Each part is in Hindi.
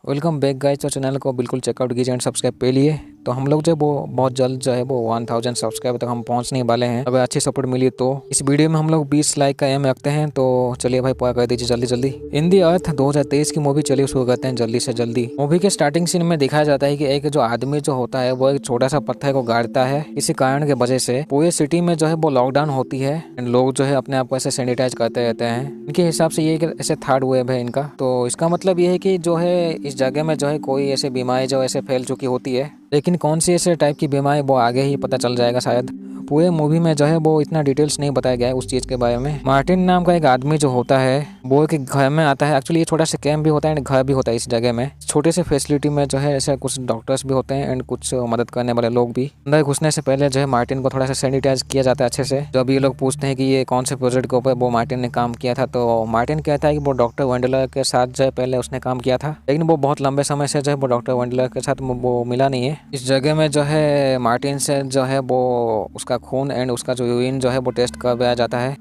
Welcome back guys. तो चैनल को बिल्कुल चेकआउट कीजिए एंड सब्सक्राइब पे लिए। तो हम लोग जो है वो बहुत जल्द जो है वो 1000 सब्सक्राइबर तक हम पहुंचने वाले हैं। अगर अच्छी सपोर्ट मिली तो इस वीडियो में हम लोग 20 लाइक का एम रखते हैं। तो चलिए भाई पूरा कर दीजिए जल्दी जल्दी। इन दी अर्थ 2023 की मूवी चलिए शुरू करते हैं जल्दी से जल्दी। मूवी के स्टार्टिंग सीन में दिखाया जाता है कि एक जो आदमी जो होता है वो एक छोटा सा पत्थर को गाड़ता है। इसी कारण के वजह से पूरे सिटी में जो है वो लॉकडाउन होती है एंड लोग जो है अपने आप को ऐसे सैनिटाइज करते रहते हैं। इनके हिसाब से ये ऐसे थर्ड वेव है इनका। तो इसका मतलब ये है कि जो है इस जगह में जो है कोई ऐसे बीमारी जो ऐसे फैल चुकी होती है, लेकिन कौन सी ऐसे टाइप की बीमारी वो आगे ही पता चल जाएगा शायद। पूरे मूवी में जो है वो इतना डिटेल्स नहीं बताया गया है उस चीज़ के बारे में। मार्टिन नाम का एक आदमी जो होता है वो एक घर में आता है। एक्चुअली ये छोटा सा कैंप भी होता है एंड घर भी होता है इस जगह में। छोटे से फैसिलिटी में जो है ऐसे कुछ डॉक्टर्स भी होते हैं एंड कुछ मदद करने वाले लोग भी। अंदर घुसने से पहले जो है मार्टिन को थोड़ा सा सैनिटाइज किया जाता है अच्छे से। जब ये लोग पूछते हैं कि ये कौन से प्रोजेक्ट के ऊपर वो मार्टिन ने काम किया था, तो मार्टिन कहता है कि वो डॉक्टर वेंडलर के साथ जो है पहले उसने काम किया था, लेकिन वो बहुत लंबे समय से जो है वो डॉक्टर वेंडलर के साथ वो मिला नहीं है। इस जगह में जो है मार्टिन से जो है वो उसका खून एंड उसका जो यूरिन जो है वो टेस्ट करवाया जाता है,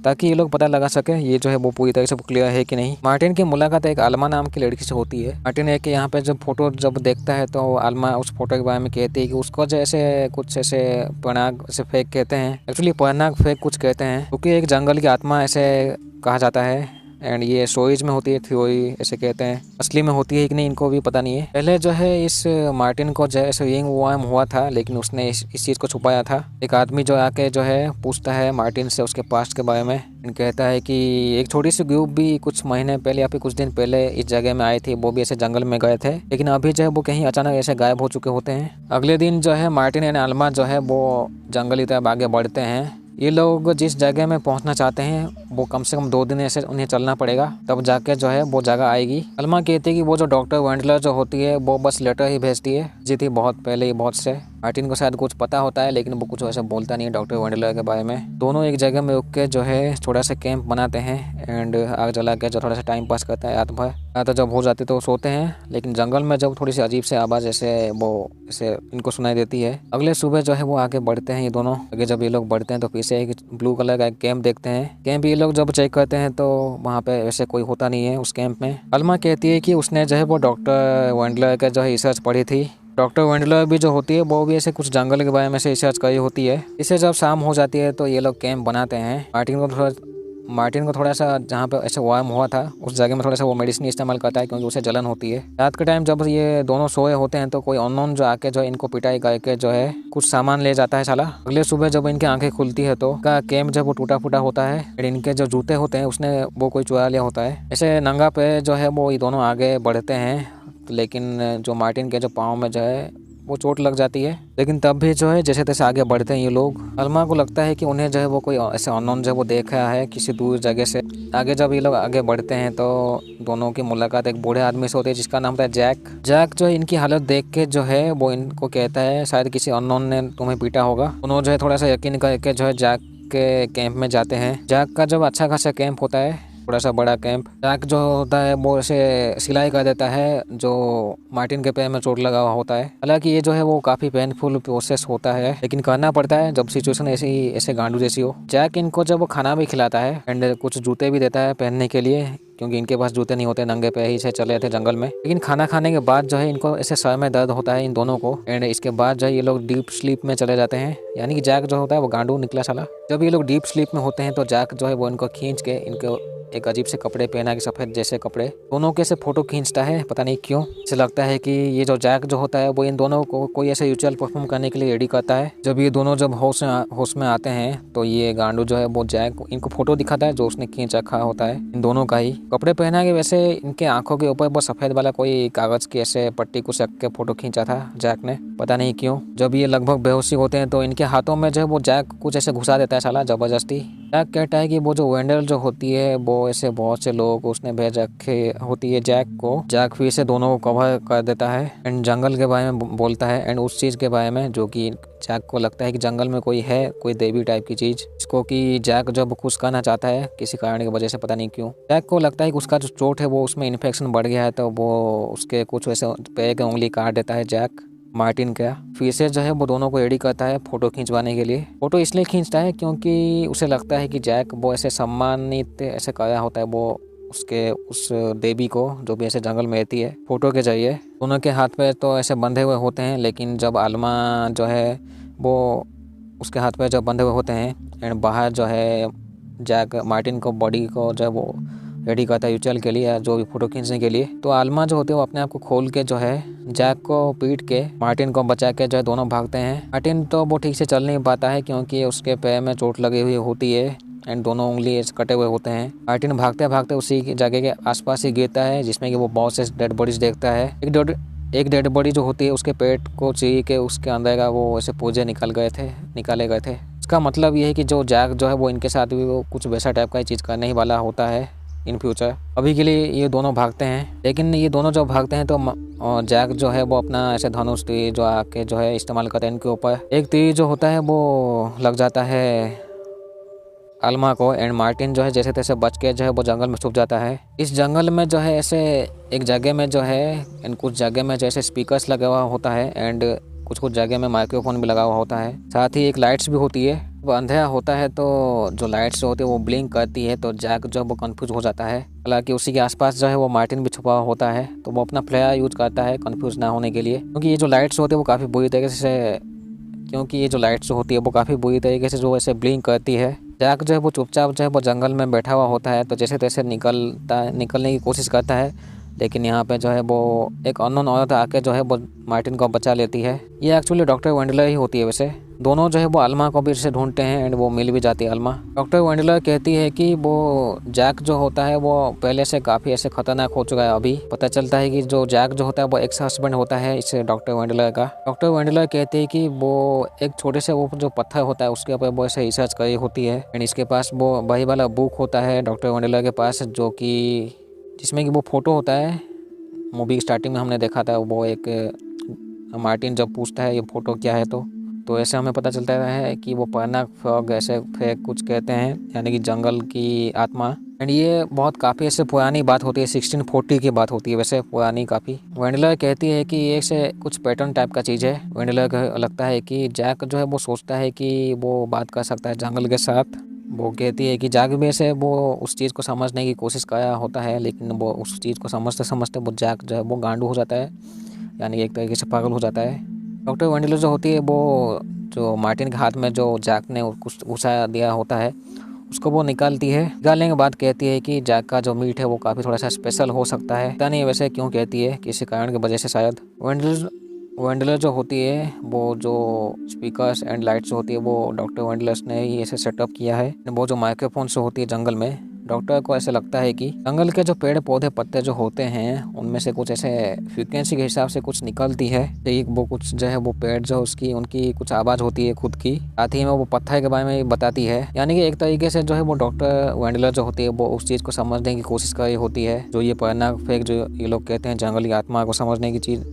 ताकि ये लोग पता लगा सके ये जो है वो पूरी तरह से क्लियर है कि नहीं। मार्टिन की मुलाकात एक आलमा नाम की लड़की से होती है। मार्टिन एक यहाँ पे जब फोटो जब देखता है तो आलमा उस फोटो के बारे में कहती है कि उसको जैसे कुछ ऐसे पनाग ऐसे फेक कहते हैं। एक्चुअली पनाग फेक कुछ कहते हैं, क्योंकि एक जंगल की आत्मा ऐसे कहा जाता है एंड ये स्टोरीज में होती है, थ्योरी ऐसे कहते हैं। असली में होती है कि नहीं इनको भी पता नहीं है। पहले जो है इस मार्टिन को जैसे यंग वर्म हुआ था, लेकिन उसने इस चीज़ को छुपाया था। एक आदमी जो आके जो है पूछता है मार्टिन से उसके पास्ट के बारे में एंड कहता है कि एक छोटी सी ग्रुप भी कुछ महीने पहले या फिर कुछ दिन पहले इस जगह में आई थी। वो भी ऐसे जंगल में गए थे, लेकिन अभी जो है वो कहीं अचानक ऐसे गायब हो चुके होते हैं। अगले दिन जो है मार्टिन एंड अल्मा जो है वो जंगली तरफ आगे बढ़ते हैं। ये लोग जिस जगह में पहुंचना चाहते हैं वो कम से कम 2 दिन ऐसे उन्हें चलना पड़ेगा, तब जाके जो है वो जगह आएगी। अल्मा कहती है कि वो जो डॉक्टर वेंडलर जो होती है वो बस लेटर ही भेजती है, जी थी बहुत पहले ही बहुत से। मार्टिन को शायद कुछ पता होता है, लेकिन वो कुछ ऐसा बोलता नहीं है डॉक्टर वेंडलर के बारे में। दोनों एक जगह में रुक के जो है थोड़ा सा कैंप बनाते हैं एंड आग जला के जो थोड़ा सा टाइम पास करता है रात भर। या तो जब हो जाती तो सोते हैं, लेकिन जंगल में जब थोड़ी सी अजीब से आवाज़ ऐसे वो ऐसे इनको सुनाई देती है। अगले सुबह जो है वो आगे बढ़ते हैं ये दोनों। आगे जब ये लोग बढ़ते हैं तो पीछे एक ब्लू कलर का एक कैंप देखते हैं। कैंप ये लोग जब चेक करते हैं तो वहाँ पे वैसे कोई होता नहीं है उस कैंप में। अल्मा कहती है कि उसने जो है वो डॉक्टर वेंडलर का जो है रिसर्च पढ़ी थी। डॉक्टर वेंडलर भी जो होती है वो भी ऐसे कुछ जंगल के बारे में से रिसर्च करी होती है। इसे जब शाम हो जाती है तो ये लोग कैंप बनाते हैं। मार्टिन को थोड़ा सा जहाँ पे ऐसे वार्म हुआ था उस जगह में थोड़ा सा वो मेडिसिन इस्तेमाल करता है, क्योंकि उसे जलन होती है। रात के टाइम जब ये दोनों सोए होते हैं तो कोई अननोन जो आके जो इनको पिटाई करके जो है कुछ सामान ले जाता है साला। अगले सुबह जब इनकी आंखें खुलती है तो का कैंप जब वो टूटा फूटा होता है और इनके जो जूते होते हैं उसने वो कोई चुरा लिया होता है। ऐसे नंगा पे जो है वो ये दोनों आगे बढ़ते हैं, लेकिन जो मार्टिन के जो पाँव में जो है वो चोट लग जाती है। लेकिन तब भी जो है जैसे तैसे आगे बढ़ते हैं ये लोग। अल्मा को लगता है कि उन्हें जो है वो कोई ऐसे अननोन जो वो देखा है किसी दूर जगह से। आगे जब ये लोग आगे बढ़ते हैं तो दोनों की मुलाकात एक बूढ़े आदमी से होती है जिसका नाम था जैक। जैक जो है इनकी हालत देख के जो है वो इनको कहता है शायद किसी अननोन ने तुम्हें पीटा होगा। उन्होंने जो है थोड़ा सा यकीन करके जो है जैक के कैंप में जाते हैं। जैक का जब अच्छा खासा कैंप होता है, थोड़ा सा बड़ा कैंप। जैक जो होता है वो ऐसे सिलाई कर देता है जो मार्टिन के पैर में चोट लगा हुआ होता है। हालांकि ये जो है वो काफी पेनफुल प्रोसेस होता है, लेकिन करना पड़ता है जब सिचुएशन ऐसे गांडू जैसी हो। जैक इनको जब वो खाना भी खिलाता है एंड कुछ जूते भी देता है पहनने के लिए, क्योंकि इनके पास जूते नहीं होते, नंगे पैर ही से चले थे जंगल में। लेकिन खाना खाने के बाद जो है इनको ऐसे सर में दर्द होता है इन दोनों को एंड इसके बाद जो है ये लोग डीप स्लीप में चले जाते हैं। यानी कि जैक जो होता है वो गांडू निकला साला। जब ये लोग डीप स्लीप में होते हैं तो जैक जो है वो इनको खींच के इनको एक अजीब से कपड़े पहना के सफेद जैसे कपड़े दोनों के से फोटो खींचता है। पता नहीं क्यों ऐसे लगता है कि ये जो जैक जो होता है वो इन दोनों को कोई ऐसे रिचुअल परफॉर्म करने के लिए रेडी करता है। जब ये दोनों जब होश में आते हैं तो ये गांडू जो है वो जैक इनको फोटो दिखाता है जो उसने खींच रखा होता है इन दोनों का ही। कपड़े पहना के वैसे इनके आंखों के ऊपर वो सफेद वाला कोई कागज की ऐसे पट्टी कुछ रख के फोटो खींचा था जैक ने, पता नहीं क्यों। जब ये लगभग बेहोशी होते हैं तो इनके हाथों में जो है वो जैक कुछ ऐसे घुसा देता है साला जबरदस्ती। जैक कहता है कि वो जो वेंडल जो होती है वो ऐसे बहुत से लोग उसने भेज रखे होती है जैक को। जैक फिर से दोनों को कवर कर देता है एंड जंगल के बारे में बोलता है एंड उस चीज़ के बारे में जो कि जैक को लगता है कि जंगल में कोई है, कोई देवी टाइप की चीज़, जिसको कि जैक जब खुश करना चाहता है किसी कारण की वजह से, पता नहीं क्यों। जैक को लगता है कि उसका जो चोट है वो उसमें इन्फेक्शन बढ़ गया है, तो वो उसके कुछ वैसे पैर की उंगली काट देता है जैक। मार्टिन का फिर से जो है वो दोनों को रेडी करता है फोटो खींचवाने के लिए। फोटो इसलिए खींचता है क्योंकि उसे लगता है कि जैक वो ऐसे सम्मानित ऐसे कराया होता है वो उसके उस देवी को जो भी ऐसे जंगल में रहती है फोटो के जरिए। दोनों के हाथ पे तो ऐसे बंधे हुए होते हैं, लेकिन जब आलमा जो है वो उसके हाथ पे जब बंधे हुए होते हैं एंड बाहर जो है जैक मार्टिन को बॉडी को जो है वो रेडी करता है यूचल के लिए या जो भी फोटो खींचने के लिए। तो आलमा जो होती है वो अपने आप को खोल के जो है जैक को पीट के मार्टिन को बचा के जो है दोनों भागते हैं। मार्टिन तो वो ठीक से चल नहीं पाता है क्योंकि उसके पैर में चोट लगी हुई होती है एंड दोनों उंगली ऐसे कटे हुए होते हैं। मार्टिन भागते भागते उसी की जगह के आसपास ही गिरता है, जिसमें कि वो बहुत से डेड बॉडीज देखता है। एक डेड बॉडी जो होती है उसके पेट को चीर के उसके अंदर का वो ऐसे पुर्जे निकाले गए थे। इसका मतलब ये है कि जो जैक जो है वो इनके साथ भी वो कुछ वैसा टाइप का चीज़ करने ही वाला होता है इन फ्यूचर। अभी के लिए ये दोनों भागते हैं, लेकिन ये दोनों जब भागते हैं तो जैक जो है वो अपना ऐसे धनुष तीर जो आके जो है इस्तेमाल करते हैं इनके ऊपर। एक तीर जो होता है वो लग जाता है आलमा को एंड मार्टिन जो है जैसे तैसे बच के जो है वो जंगल में छुप जाता है। इस जंगल में जो है ऐसे एक जगह में जो है एंड कुछ जगह में जैसे स्पीकर्स लगा हुआ होता है एंड कुछ जगह में माइक्रोफोन भी लगा हुआ होता है। साथ ही एक लाइट्स भी होती है। वो अंधेरा होता है तो जो लाइट्स होती है वो ब्लिंक करती है, तो जैक जो है वो कंफ्यूज हो जाता है। हालांकि उसी के आसपास जो है वो मार्टिन भी छुपा हुआ होता है, तो वो अपना फ्लेयर यूज करता है कंफ्यूज ना होने के लिए, क्योंकि ये जो लाइट्स होती है वो काफ़ी बुरी तरीके से जो ऐसे ब्लिंक करती है। जैक जो है वो चुपचाप जो है वो जंगल में बैठा हुआ होता है, तो जैसे तैसे निकलने की कोशिश करता है, लेकिन यहाँ पे जो है वो एक अननोन औरत आके जो है वो मार्टिन को बचा लेती है। ये एक्चुअली डॉक्टर वेंडलर ही होती है। वैसे दोनों जो है वो आलमा को भी से ढूंढते हैं एंड वो मिल भी जाती है आलमा। डॉक्टर वेंडलर कहती है कि वो जैक जो होता है वो पहले से काफ़ी ऐसे खतरनाक हो चुका है। अभी पता चलता है कि जो जैक जो होता है वो एक्स हस्बैंड होता है इस डॉक्टर वेंडलर का। डॉक्टर वेंडलर कहते हैं कि वो एक छोटे से वो जो पत्थर होता है उसके ऊपर वो ऐसे रिसर्च करी होती है एंड इसके पास वो वही वाला बुक होता है डॉक्टर वेंडलर के पास, जो कि जिसमें कि वो फोटो होता है। मूवी स्टार्टिंग में हमने देखा था, वो एक मार्टिन जब पूछता है ये फ़ोटो क्या है, तो ऐसे हमें पता चलता है कि वो पर्ना फ्रॉग ऐसे फेक कुछ कहते हैं, यानी कि जंगल की आत्मा। एंड ये बहुत काफ़ी ऐसे पुरानी बात होती है, 1640 की बात होती है, वैसे पुरानी काफ़ी। वेंडलर कहती है कि ये से कुछ पैटर्न टाइप का चीज़ है। वेंडलर को लगता है कि जैक जो है वो सोचता है कि वो बात कर सकता है जंगल के साथ। वो कहती है कि जैक भी से वो उस चीज़ को समझने की कोशिश कर रहा होता है, लेकिन वो उस चीज़ को समझते समझते वो जैक जो है वो गांडू हो जाता है, यानी एक तरीके से पागल हो जाता है। डॉक्टर वेंडलर जो होती है वो जो मार्टिन के हाथ में जो जैक ने कुछ घुसा दिया होता है उसको वो निकालती है। निकालने के बाद कहती है कि जैक का जो मीट है वो काफ़ी थोड़ा सा स्पेशल हो सकता है। पता नहीं वैसे क्यों कहती है, किसी कारण की वजह से शायद। वेंडलर जो होती है वो जो स्पीकर्स एंड लाइट्स होती है वो डॉक्टर वेंडलर्स ने ही ऐसे सेटअप किया है। वो जो माइक्रोफोन से होती है जंगल में, डॉक्टर को ऐसे लगता है कि जंगल के जो पेड़ पौधे पत्ते जो होते हैं उनमें से कुछ ऐसे फ्रीक्वेंसी के हिसाब से कुछ निकलती है। एक वो कुछ जो है वो पेड़ जो उनकी कुछ आवाज़ होती है खुद की, साथ ही में वो पत्थर के बारे में बताती है। यानी कि एक तरीके से जो है वो डॉक्टर वेंडलर जो होती है वो उस चीज़ को समझने की कोशिश कर रही होती है, जो ये पुराना फेक जो ये लोग कहते हैं जंगली आत्मा को समझने की चीज़,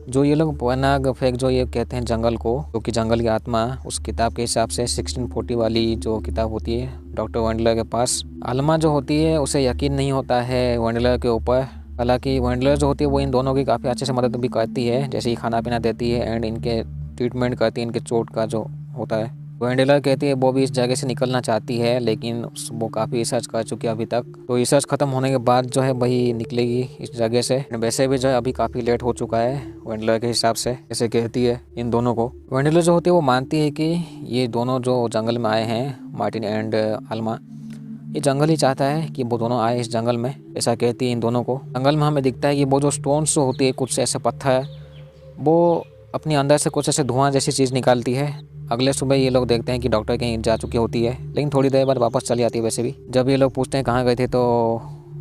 जो ये लोग पुराना फेक जो ये कहते हैं जंगल को, जो कि जंगल की आत्मा उस किताब के हिसाब से 1640 वाली जो किताब होती है डॉक्टर वेंडलर के पास। आलमा जो होती है उसे यकीन नहीं होता है वेंडलर के ऊपर। हालांकि वेंडलर जो होती है वो इन दोनों की काफ़ी अच्छे से मदद भी करती है, जैसे कि खाना पीना देती है एंड इनके ट्रीटमेंट करती है इनके चोट का जो होता है। वेंडलर कहती है वो भी इस जगह से निकलना चाहती है, लेकिन वो काफ़ी रिसर्च कर चुकी है अभी तक, तो रिसर्च ख़त्म होने के बाद जो है वही निकलेगी इस जगह से। वैसे भी जो है अभी काफ़ी लेट हो चुका है वेंडलर के हिसाब से, ऐसे कहती है इन दोनों को। वेंडलर जो होती है वो मानती है कि ये दोनों जो जंगल में आए हैं मार्टिन एंड आलमा, ये जंगल ही चाहता है कि वो दोनों आए इस जंगल में, ऐसा कहती है इन दोनों को। जंगल में हमें दिखता है कि वो जो स्टोन्स होती है कुछ ऐसे पत्थर, वो अपनी अंदर से कुछ ऐसे धुआं जैसी चीज़ निकालती है। अगले सुबह ये लोग देखते हैं कि डॉक्टर कहीं जा चुकी होती है, लेकिन थोड़ी देर बाद वापस चली आती है। वैसे भी जब ये लोग पूछते हैं कहाँ गए थे, तो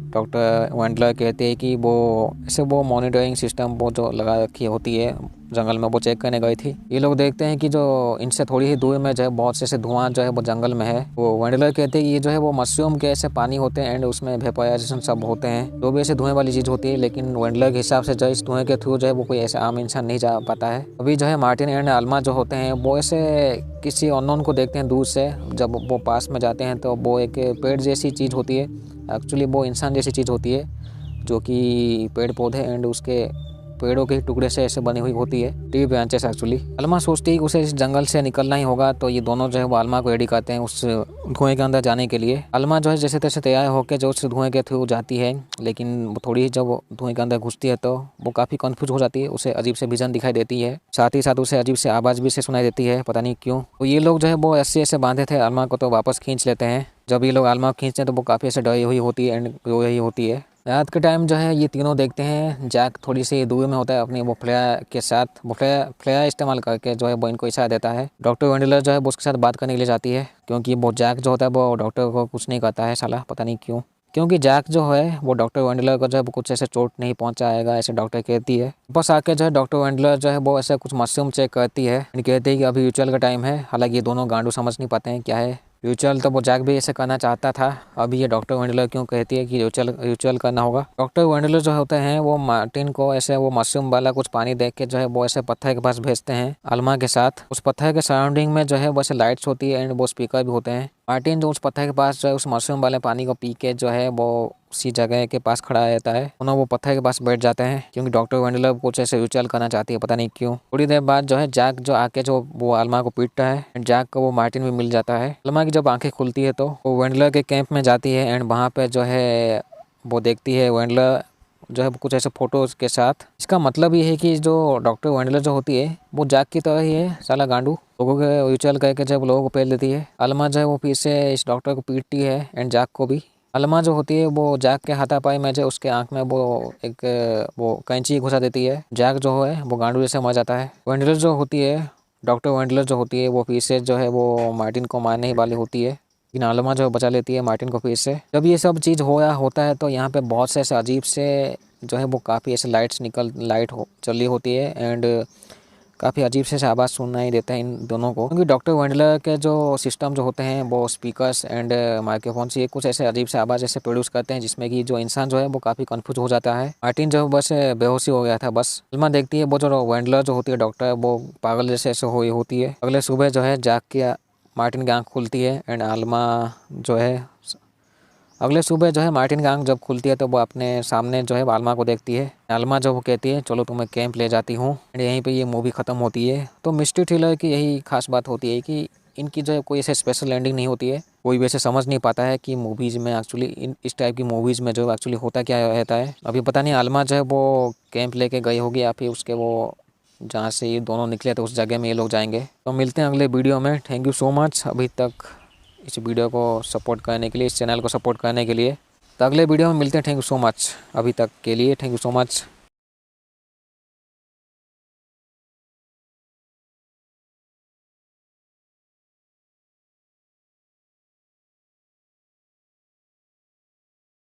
डॉक्टर वेंडलर कहते हैं कि वो ऐसे वो मॉनिटरिंग सिस्टम वो जो लगा रखी होती है जंगल में वो चेक करने गई थी। ये लोग देखते हैं कि जो इनसे थोड़ी ही दूर में जो है बहुत से धुआं जो है वो जंगल में है। वो वेंडलर कहते हैं कि ये जो है वो मशरूम के ऐसे पानी होते हैं एंड उसमें वेपोराइजेशन सब होते हैं, जो भी ऐसे धुएं वाली चीज़ होती है, लेकिन वेंडलर के हिसाब से जो इस धुएं के थ्रू जो है वो कोई ऐसा आम इंसान नहीं जा पाता है। अभी जो है मार्टिन एंड आलमा जो होते हैं वो ऐसे किसी अननोन को देखते हैं दूर से। जब वो पास में जाते हैं तो वो एक पेड़ जैसी चीज़ होती है, एक्चुअली वो इंसान जैसी चीज़ होती है, जो कि पेड़ पौधे एंड उसके पेड़ों के टुकड़े से ऐसे बनी हुई होती है, ट्री ब्रांचेस एक्चुअली। अलमा सोचती है कि उसे इस जंगल से निकलना ही होगा, तो ये दोनों जो है वो अलमा को रेडी करते हैं उस धुएं के अंदर जाने के लिए। अलमा जो है जैसे तैसे तैयार होकर जो उस धुएं के थ्रू जाती है, लेकिन वो थोड़ी जब धुएं के अंदर घुसती है तो वो काफ़ी कंफ्यूज हो जाती है। उसे अजीब से विजन दिखाई देती है, साथ ही साथ उसे अजीब से आवाज़ भी से सुनाई देती है, पता नहीं क्यों। तो ये लोग जो है वो ऐसे बांधे थे अलमा को, तो वापस खींच लेते हैं। जब ये लोग अलमा को खींचते हैं तो वो काफ़ी ऐसे डरी हुई होती है एंड रो रही होती है। रात के टाइम जो है ये तीनों देखते हैं जैक थोड़ी सी दूर में होता है अपनी वो फ्लेयर के साथ, वो फ्लेयर इस्तेमाल करके जो है वो इनको इशारा देता है। डॉक्टर वेंडलर जो है वो उसके साथ बात करने के लिए जाती है, क्योंकि वो जैक जो होता है वो डॉक्टर को कुछ नहीं करता है साला, पता नहीं क्यों। क्योंकि जैक जो है वो डॉक्टर वेंडलर को जो है कुछ ऐसे चोट नहीं पहुंचाएगा, ऐसे डॉक्टर कहती है। बस आके जो है डॉक्टर वेंडलर जो है वो ऐसे कुछ मशरूम चेक करती है, कहती है कि अभी रिचुअल का टाइम है। हालांकि ये दोनों गांडू समझ नहीं पाते हैं क्या है रिचुअल, तो वो जैक भी ऐसे करना चाहता था। अभी ये डॉक्टर वेंडलर क्यों कहती है कि रिचुअल करना होगा। डॉक्टर वेंडलर जो होते हैं वो मार्टिन को ऐसे वो मशरूम वाला कुछ पानी देख के जो है वो ऐसे पत्थर के पास भेजते हैं अलमा के साथ। उस पत्थर के सराउंडिंग में जो है वो ऐसे लाइट्स होती है एंड वो स्पीकर भी होते हैं। मार्टिन जो उस पत्थर के पास जो है उस मशरूम वाले पानी को पी के जो है वो उसी जगह के पास खड़ा रहता है। दोनों वो पत्थर के पास बैठ जाते हैं, क्योंकि डॉक्टर वेंडलर कुछ ऐसे रिचुअल करना चाहती है, पता नहीं क्यों। थोड़ी देर बाद जो है जैक जो आके जो वो अलमा को पीटता है एंड जैक को वो मार्टिन भी मिल जाता है। अलमा की जब आंखें खुलती है तो वो वेंडलर के कैंप में जाती है एंड वहाँ पे जो है वो देखती है वेंडलर जो है कुछ ऐसे फोटोज के साथ। इसका मतलब ये है कि जो डॉक्टर वेंडलर जो होती है वो जैक की तरह ही है, साला गांडू। लोगों के रिचुअल करके जब लोगों को पेल देती है। अलमा जो है वो फिर से इस डॉक्टर को पीटती है एंड जैक को भी। अलमा जो होती है वो जैक के हाथापाई में जो उसके आंख में वो एक वो कैंची घुसा देती है। जैक जो है वो गांडू जैसे मर जाता है। वेंडलर जो होती है, डॉक्टर वेंडलर जो होती है वो फिर से जो है वो मार्टिन को मारने ही वाली होती है, लेकिन अलमा जो बचा लेती है मार्टिन को फिर से। जब ये सब चीज़ होता है तो यहाँ पे बहुत से ऐसे अजीब से जो है वो काफ़ी ऐसे लाइट चल रही होती है एंड काफ़ी अजीब से आवाज़ सुनाई देता है इन दोनों को, क्योंकि डॉक्टर वेंडलर के जो सिस्टम जो होते हैं वो स्पीकर्स एंड माइक्रोफोन से कुछ ऐसे अजीब से आवाज़ ऐसे प्रोड्यूस करते हैं, जिसमें कि जो इंसान जो है वो काफ़ी कंफ्यूज हो जाता है। मार्टिन जो बस बेहोशी हो गया था बस। अलमा देखती है वो जो वेंडलर जो होती है डॉक्टर, वो पागल जैसे ऐसे हुई होती है। अगले सुबह जो है जैक की मार्टिन की आँख खुलती है एंड अलमा जो है अगले सुबह जो है मार्टिन की आँख जब खुलती है तो वो अपने सामने जो है अलमा को देखती है। अलमा जो वो कहती है चलो तुम्हें कैंप ले जाती हूँ एंड यहीं पे ये मूवी ख़त्म होती है। तो मिस्ट्री थ्रिलर की यही खास बात होती है कि इनकी जो है कोई ऐसे स्पेशल एंडिंग नहीं होती है। कोई वैसे समझ नहीं पाता है कि मूवीज़ में एक्चुअली इस टाइप की मूवीज़ में जो एक्चुअली होता क्या रहता है। अभी पता नहीं अलमा जो है वो कैंप लेके गई होगी या फिर उसके वो जहाँ से ये दोनों निकले थे उस जगह में ये लोग जाएंगे। तो मिलते हैं अगले वीडियो में। थैंक यू सो मच अभी तक इस वीडियो को सपोर्ट करने के लिए, इस चैनल को सपोर्ट करने के लिए। तो अगले वीडियो में मिलते हैं। थैंक यू सो मच अभी तक के लिए, थैंक यू सो मच।